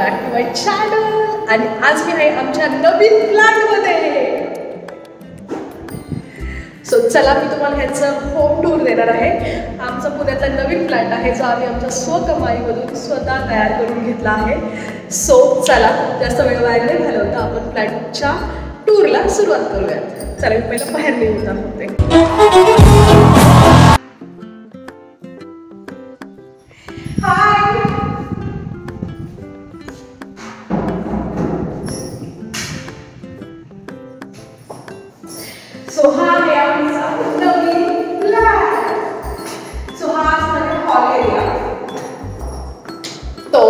Back to my channel. आणि आज मी आहे आमच्या नवीन फ्लॅटमध्ये. सो चला मी तुम्हाला ह्याचं होम टूर देणार आहे. आमचा पुण्यातला नवीन फ्लॅट आहे जो आम्ही आमच्या स्वकमाईमधून स्वतः तयार करून घेतला आहे. सो चला जास्त वेळ वाया नाही घालवता आपण फ्लॅटच्या टूरला सुरुवात करूयात. चला मी पहिलं बाहेर निघून दाखवते. सो हा आहे आमचा नवीन फ्लॅट. सो हा असणार हॉल एरिया. तो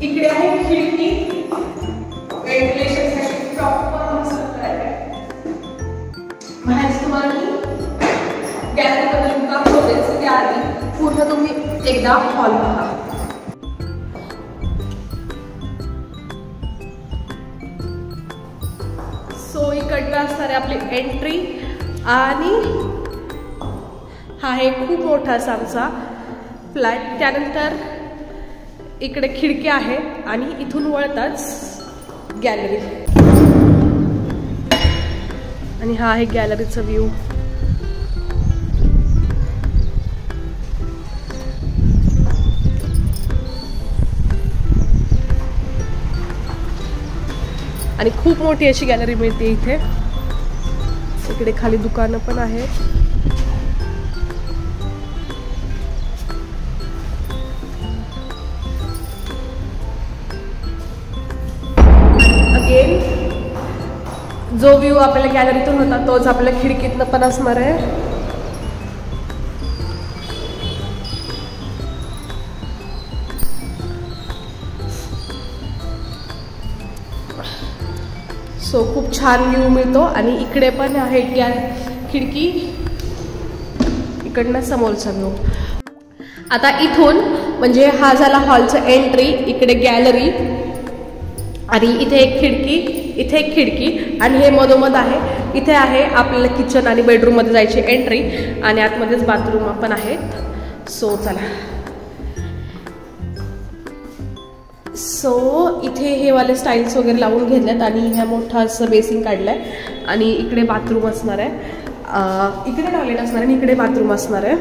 इकडे आहे खिडकी, व्हेंटिलेशनसाठी प्रॉपर मस्त फ्लॅट आहे. म्हणायचं तुम्हाला मी गॅलरी बद्दल दाखवतेच. गॅलरी पूर्ण तुम्ही एकदा हॉल पहा. सो इकडनं असणारे आपली एंट्री आणि हा आहे खूप मोठा असा आमचा फ्लॅट. त्यानंतर इकडे खिडकी आहे आणि इथून वळताच गॅलरी आणि हा आहे गॅलरीचा व्ह्यू. आणि खूप मोठी अशी गॅलरी मिळते इथे. इकडे खाली दुकानं पण आहेत. अगेन जो व्ह्यू आपल्याला गॅलरीतून होता तोच आपल्या खिडकीतनं पण असणार आहे. सो खूप छान व्ह्यू मिळतो. आणि इकडे पण आहे खिडकी, इकडनं समोरचा व्ह्यू. आता इथून म्हणजे हा झाला हॉलचं एंट्री. इकडे गॅलरी आणि इथे एक खिडकी, इथे एक खिडकी आणि हे मधोमध आहे. इथे आहे आपल्याला किचन आणि बेडरूममध्ये जायची एंट्री आणि आतमध्येच बाथरूम पण आहेत. सो चला. सो इथे हे वाले स्टाईल्स वगैरे लावून घेतल्यात आणि ह्या मोठा असं बेसिंग काढलाय आणि इकडे बाथरूम असणार आहे. इकडे टॉयलेट असणार आहे आणि इकडे बाथरूम असणार आहे.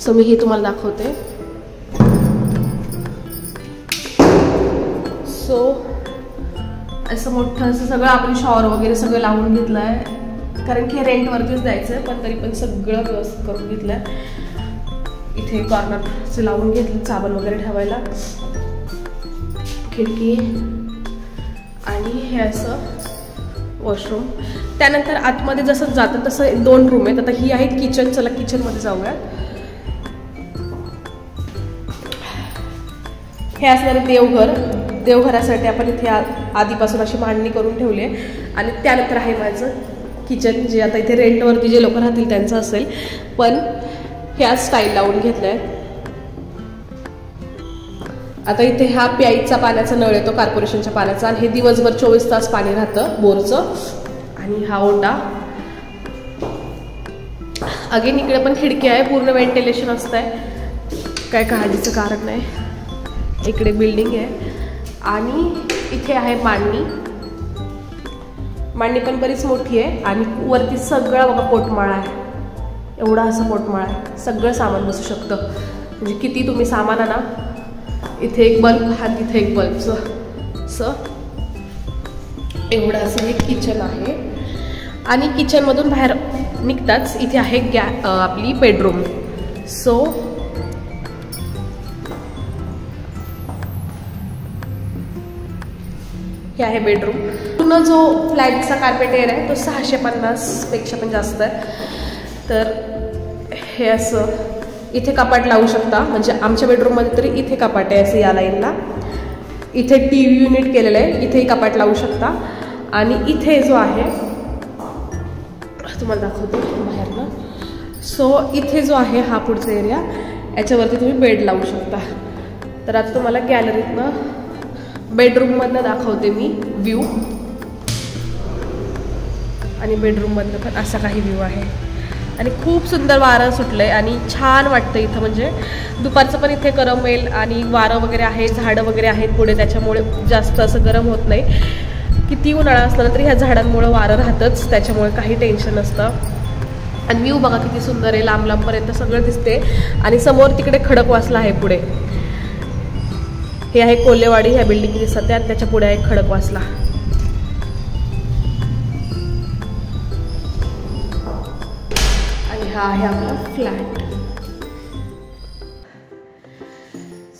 सो मी हे तुम्हाला दाखवते. सो असं मोठं असं सगळं आपण शॉवर वगैरे सगळं लावून घेतलं आहे कारण की रेंटवरतीच द्यायचं आहे, पण तरी पण सगळं व्यवस्थित करून घेतलं आहे. इथे कॉर्नरचं लावून घेतलं साबण वगैरे ठेवायला, खिडकी आणि हे असं वॉशरूम. त्यानंतर आतमध्ये जसं जातं तसं 2 रूम आहेत. आता ही आहे किचन. चला किचनमध्ये जाऊया. हे असणारे देवघर. देवघरासाठी आपण इथे आधीपासून अशी मांडणी करून ठेवली आहे. आणि त्यानंतर आहे माझं किचन, जे आता इथे रेंटवरती जे लोक राहतील त्यांचं असेल, पण ह्या स्टाईल लावून घेतलं आहे. आता इथे हा प्यायचा पाण्याचा नळ येतो कॉर्पोरेशनच्या पाण्याचा आणि हे दिवसभर 24 तास पाणी राहतं बोरचं. आणि हा ओटा. अगेन इकडे पण खिडकी आहे, पूर्ण व्हेंटिलेशन असतं आहे, काय काळजीचं कारण नाही. इकडे बिल्डिंग आहे आणि इथे आहे मांडणी. मांडणी पण बरीच मोठी आहे आणि वरती सगळं बघा पोटमाळा आहे. एवढा असं पोटमाळा आहे, सगळं सामान बसू शकतं. म्हणजे किती तुम्ही सामान आणा. इथे एक बल्ब हा तिथे एक बल्बचं असं एवढं असं हे किचन आहे. आणि किचनमधून बाहेर निघताच इथे आहे आपली बेडरूम. सो हे आहे बेडरूम. पूर्ण जो फ्लॅटचा कार्पेट एरिया आहे तो 650 पेक्षा पण जास्त आहे. तर हे असं इथे कपाट लावू शकता. म्हणजे आमच्या बेडरूममध्ये तरी इथे कपाट आहे असं या लाईनला. इथे TV युनिट केलेलं आहे, इथेही कपाट लावू शकता. आणि इथे जो आहे तुम्हाला दाखवते बाहेरनं. सो इथे जो आहे हा पुढचा एरिया, याच्यावरती तुम्ही बेड लावू शकता. तर आता तुम्हाला गॅलरीतनं बेडरूममधनं दाखवते मी व्ह्यू. आणि बेडरूममधनं पण असा काही व्ह्यू आहे. आणि खूप सुंदर वारं सुटलंय आणि छान वाटतं इथं. म्हणजे दुपारचं पण इथे करमेल आणि वारं वगैरे आहे, झाडं वगैरे आहेत पुढे, त्याच्यामुळे जास्त असं गरम होत नाही. किती उन्हाळा असला तरी ह्या झाडांमुळे वारं राहतंच, त्याच्यामुळे काही टेन्शन नसतं. आणि व्ह्यू बघा किती सुंदर आहे, लांब लांबपर्यंत सगळं दिसते. आणि समोर तिकडे खडकवासला आहे पुढे, हे आहे कोल्हेवाडी, ह्या बिल्डिंग दिसतात त्याच्या पुढे आहे खडकवासला. आणि हा आहे आपला फ्लॅट.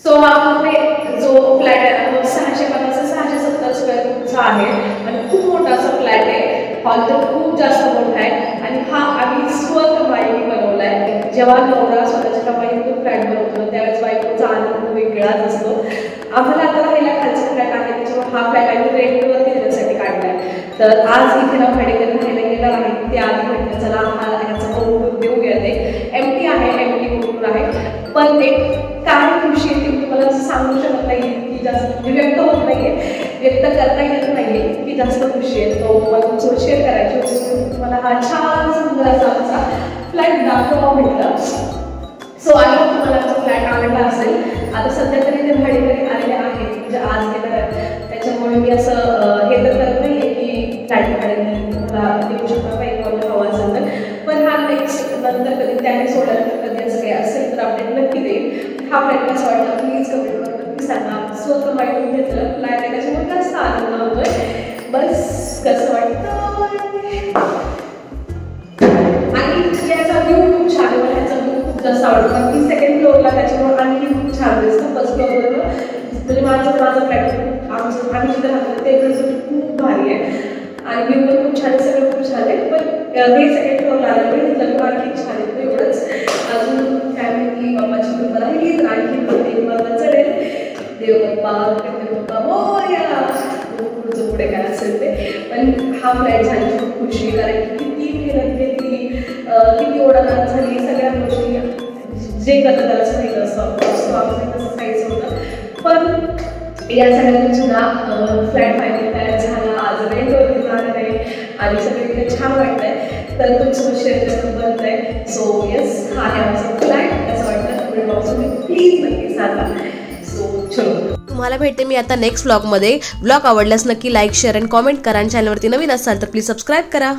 सो हा जो फ्लॅट आहे तो 650-670 स्क्वेअर फूटचा आहे आणि खूप मोठा असा फ्लॅट आहे. हॉल तर खूप जास्त मोठा आहे आणि हा आम्ही स्वकमाईने बनवला आहे. जेव्हा नवरा स्वतःच्या कमाईतून फ्लॅट बनवतो त्यावेळेस बायकोचा आनंद वेगळाच असतो. आम्हाला आता राहायला खालचा फ्लॅट आहे, त्याच्यामुळे हा फ्लॅट आम्ही रेंटवरती देण्यासाठी काढला आहे. तर आज इथे ना भाडेकरी राहायला गेला आहे, ते आधी म्हटलं चला हा ह्याचा बघून देऊया. ते एमटी आहे, एमटी बघून आहे, पण ते काय खुशी आहे ती तुम्हाला सांगू शकत नाही की जास्त व्यक्त होत नाहीये, व्यक्त करता येत नाहीये की जास्त खुशी आहे. तो मला तुमचं शेअर करायची होती, तुम्हाला हा छान सुंदर असा आमचा फ्लॅट दाखवा म्हटलं. सो आय होप तुम्हाला आमचा फ्लॅट आवडला असेल. आता सध्या तरी ते भाडेकरी आलेले आहेत, म्हणजे आज गेलं, त्याच्यामुळे मी असं हे तर करत नाही आहे की फ्लॅट भाड्याने तुम्हाला देऊ शकता काही कोणाला हवा असेल तर. पण हा नेक्स्ट नंतर कधी त्याने सोडल्यानंतर कधी असं काही असेल तर अपडेट नक्की देईल. हा फ्लॅट कसा वाटला प्लीज कमेंट करून नक्की सांगा. स्वतः माहिती घेतलं फ्लॅट आहे त्याच्यामुळे जास्त आनंद होतोय. बस कसं वाटतं. आणि याचा व्ह्यू खूप छान आहे, मला ह्याचा व्ह्यू खूप जास्त आवडतो कारण की सेकंड फ्लोअरला त्याच्यामुळे आणखी खूप छान दिसतं. फर्स्ट फ्लोअरवर म्हणजे माझा फ्लॅट आम्ही जिथं राहतो ते खूप भारी आहे आणि व्ह्यू पण खूप छान आहे, सगळं खूप छान आहे. पण हे सेकंड फ्लोअरला आल्यामुळे तिथलं आणखी छान आहे. एवढंच अजून फॅमिली बाप्पाची कृपा राहिली तर आणखी प्रत्येक चढेल. देव बाप्पा मोरया, पुढचं पुढे काय असेल ते. पण हा फ्लॅट झाली खूप खुशी, कारण की किती मेहनत घेतली, किती ओढानात झाली, सगळ्या गोष्टी जे करतं त्याला सांगितलं असतं तसं काहीच होतं. पण या सगळ्यांनी सुद्धा फ्लॅट फायनल तयार झाला, आज रेंटवरती जाणार आहे आणि सगळीकडे छान वाटतंय. तर तुमचं शेअर करणं बनत आहे. सो येस, हा आहे आमचा फ्लॅट. कसं वाटतं कमेंट बॉक्समध्ये प्लीज नक्की सांगा. सो चलो, तुम्हाला भेटते मी आता नेक्स्ट व्लॉगमध्ये. व्लॉग आवडल्यास नक्की लाईक, शेअर आणि कॉमेंट करा. आणि चॅनलवरती नवीन असाल तर प्लीज सबस्क्राईब करा.